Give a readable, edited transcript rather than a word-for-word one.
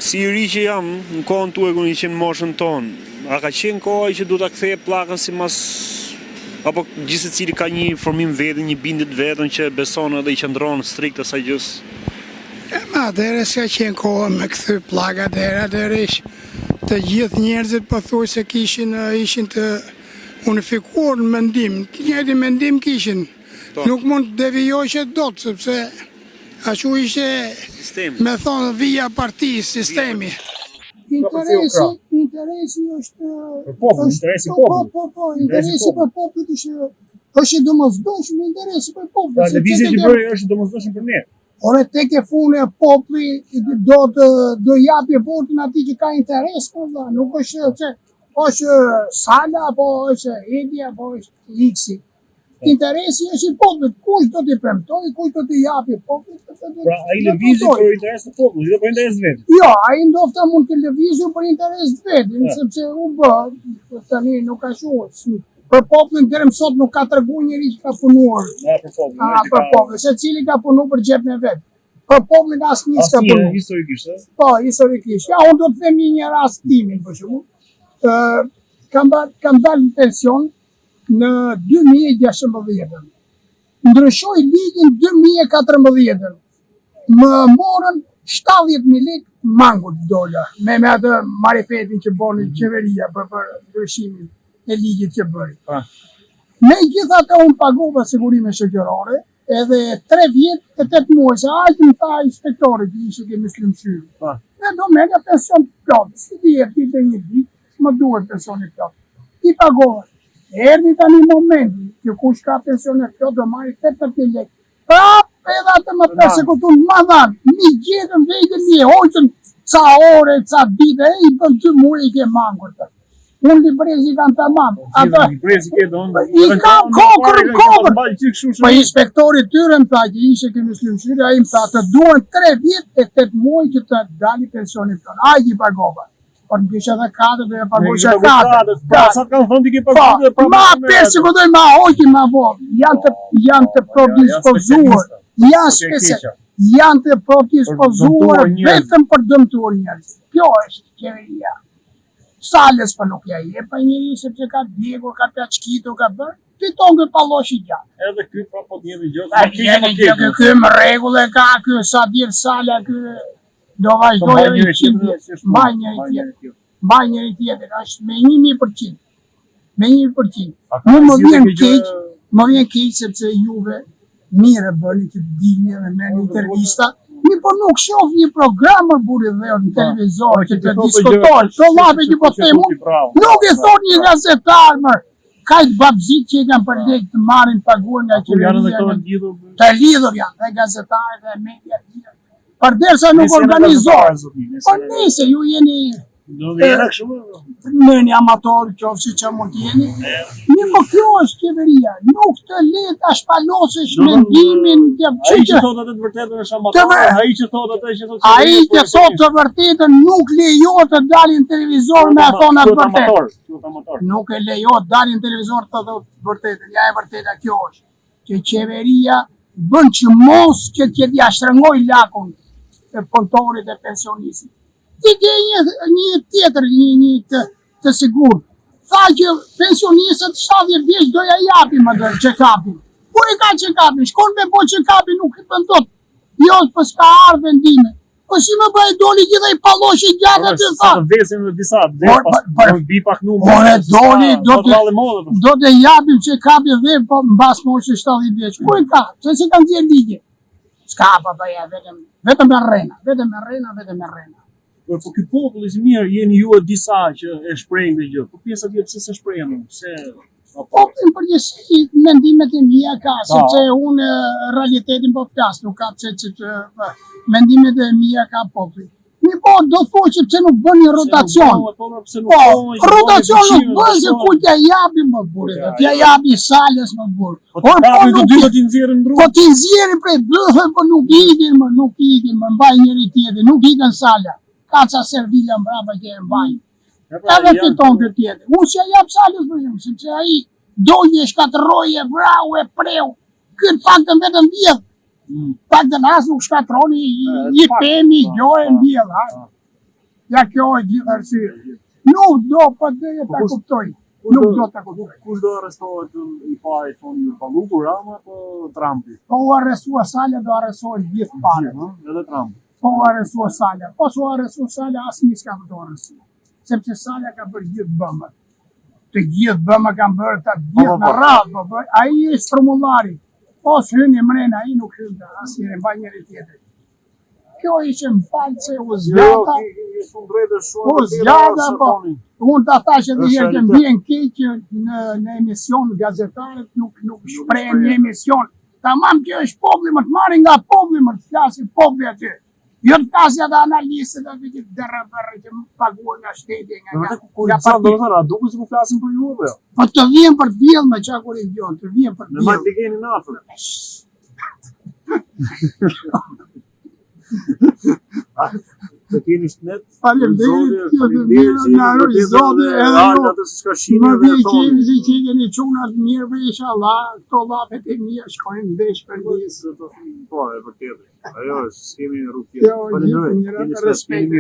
Si i ri që jam, në kohën tuaj kur i qenë moshën tonë, a ka qenë koha që du ta kthejë pllakën si mas apo gjithsecili ka një formim vetën, një bindje të vetën që beson edhe i qëndron strikt asaj gjës? Ma atëherë s'ka qenë koha me kthy pllaka, atëherë të gjithë njerëzit pothuajse ishin të unifikuar në mendim, të njëjtin mendim kishin. Nuk mund të devijohej dot sepse ashtu ishte me thonë vija partisë, sistemi. Interesi është interesi për popullit është domosdoshëm, interesi për popullit. Lëvizja që bëri është domosdoshëm për ne. Ore tek e funi e populli do japi votin atij që ka interes, nuk është që është Sala apo është Edi apo është X. Interesi është i popullit, kush do t'i premtoj, kush do t'i japi popullit. Pra ai lëvizje për interes të popullit, jo për interes të vet. Jo, ai ndoshta mund të lëvizë për interes të vet, sepse u bë tani nuk ka shumë. Për popullin deri më sot nuk ka treguar njëri që ka punuar. Për popullin, secili ka punuar për xhepin e vet. Për popullin asnjë s'ka punuar. Historikisht, ëh? Po, historikisht. Ja, unë do të them një rast timin për shembull. Kam dalë në pension në 2016. Ndryshoi ligjin 2014. Më morën 70.000 lekë mangut dola me atë marifetin që boni qeveria për ndryshimin e ligjit që bëri. Megjithatë unë pagova sigurime shoqërore edhe 3 vjet e 8 muaj se aq më tha inspektori që ishte ke Muslimshyrë. Ne do merrja pension plot, si dihet një ditë, më duhet pensioni plot. I pagova. Erdi tani momenti që kush ka pensioner plot do marri 18.000 lekë. Prap edhe atë më persekutun më dhanë, mi gjetën vejtën, mi hoqën ca ore, ca dite, i bën 2 muaj i ke mangur të. Unë librezi kanë të mamë. I kam kokër. Po inspektori tyre më tha që ishe ke Muslimshyrë, ai më tha të duhen 3 vjet e 8 muaj që të dali pensionit tonë. Ai i pagova. Por në kishe dhe 4 dhe pagoshe 4. Sa kanë thënë ti ke paguar? Ma persekutoj, ma hoqin, ma vonë. Janë të prodispozuar. Janë të prodispozuar vetëm për dëmtuar njerëz. Kjo është qeveria. Sales për nuk ja jepa njëri sepse ka djegur, ka plaçkitur, ka bërë. Fiton kë palloshi gjatë. Edhe ky pra po t'jeni gjë. Ky më rregull e ka, ky sa vjen Sala, ky do vazhdojë mbaj njëri tjetër, është me 1000%. Me 1000%. Më vjen keq sepse juve mire bëni që dilni dhe merrni intervista. Po nuk shoh një program më burri dhe në televizor që të diskutojnë. Këto llape që po them unë, nuk e thon një gazetar më. Kajt babzit që i kanë për lekë të marrin paguar nga qeveria. Të lidhur janë dhe gazetarët dhe media të tjerë. Përderisa nuk organizohet. Po nëse ju jeni merrni amator, qofshi që mund t'jeni. Po kjo është qeveria, nuk të le ta shpalosësh mendimin. Ai që thotë atë të vërtetën është amator, ai që thotë atë që thotë. Ai që thotë të vërtetën nuk lejohet të dalin në televizor me thonë atë vërtetë. Nuk e lejohet dalin në televizor të thotë të vërtetën. Ja e vërteta kjo është që qeveria bën që mos që t'ja shtrëngoj lakun e punëtorit e pensionistit. Ti ke një tjetër, një të sigurt. Tha që pensionistët 70 vjeç do ja japim atë check-upin. Kur i ka check-upin? Shkon me bo check-upin, nuk i bën dot. Jo, po s'ka ardhur vendime. Po si më bëj doli gjithë ai palloshi gjatë aty tha. Sa vdesin në disa, bi pak numër. Ore doli do të japim check-upin dhe po mbas moshës 70 vjeç. Ku i ka? Se si kanë dhënë ligje. S'ka pa bëja vetëm me rrena. Po ky popull i mirë jeni ju e disa që e shprehin këtë gjë. Po pjesa tjetër pse se shprehen? Popullin përgjithësi mendimet e mia ka, sepse unë realitetin po flas, nuk ka pse që mendimet e mia ka populli. Po do thuaj që pse nuk bën një rotacion. Po, rotacion nuk bën se ku t'ja japi më burrë. T'ja japi Salës më burrë. Po të dy do t'i nxjerrin në rrugë. Po t'i nxjerrin prej bëfën, po nuk ikin më mbaj njëri tjetër, nuk ikën Sala. Ka ca servila mbrapa që e mbajnë. Edhe fiton këtë tjetër. Unë që jap Salës për shumë, sepse ai doje shkatërroje, vrau e preu. Ky paktën vetëm vjedh. Paktën as nuk shkatroni, i pemi, gjojë mbjedh. Ja kjo e gjithë arsye. Nuk do për dhe ta kuptoj. Nuk do ta kuptoj. Kush do arrestohet I pari thonë Palluku, Rama apo Trumpi? Po u arrestua Sala, do arrestohen gjithë parë. Edhe Trumpi. Po u arrestua Sala. Po su arrestua Sala, asnjë s'ka për të arrestuar. Sepse Sala ka bërë gjithë bëmët. Të gjithë bëmët kanë bërë të gjithë në radhë. Ai është formullari. Po s'hyni mrena, ai nuk hyn asnjëri në mbaj njëri tjetër. Kjo ishte më falë se u zgjata. U zgjata, po. Unë ta thash edhe herë që mbien keq në emision gazetarët nuk shprehen në emision. Tamam kjo është populli, më të marrin nga populli, më të flasin populli aty. Jo të flasin edhe analistët aty që dërrë që paguajnë nga shteti, nga partitë. A duket se po flasin për ju apo jo? Po të vjen për të vjellë me çka kur I vjen, të vjen për të vjellë. Me majtë keni në afër. Të keni shnet. Faleminderit, Zoti, më vjen kemi si që keni çunat mirë për inshallah, këto llafet e mia shkojnë vesh për nisë. Po, e vërtetë. Ajo është skemi rrugë. Faleminderit, respekt.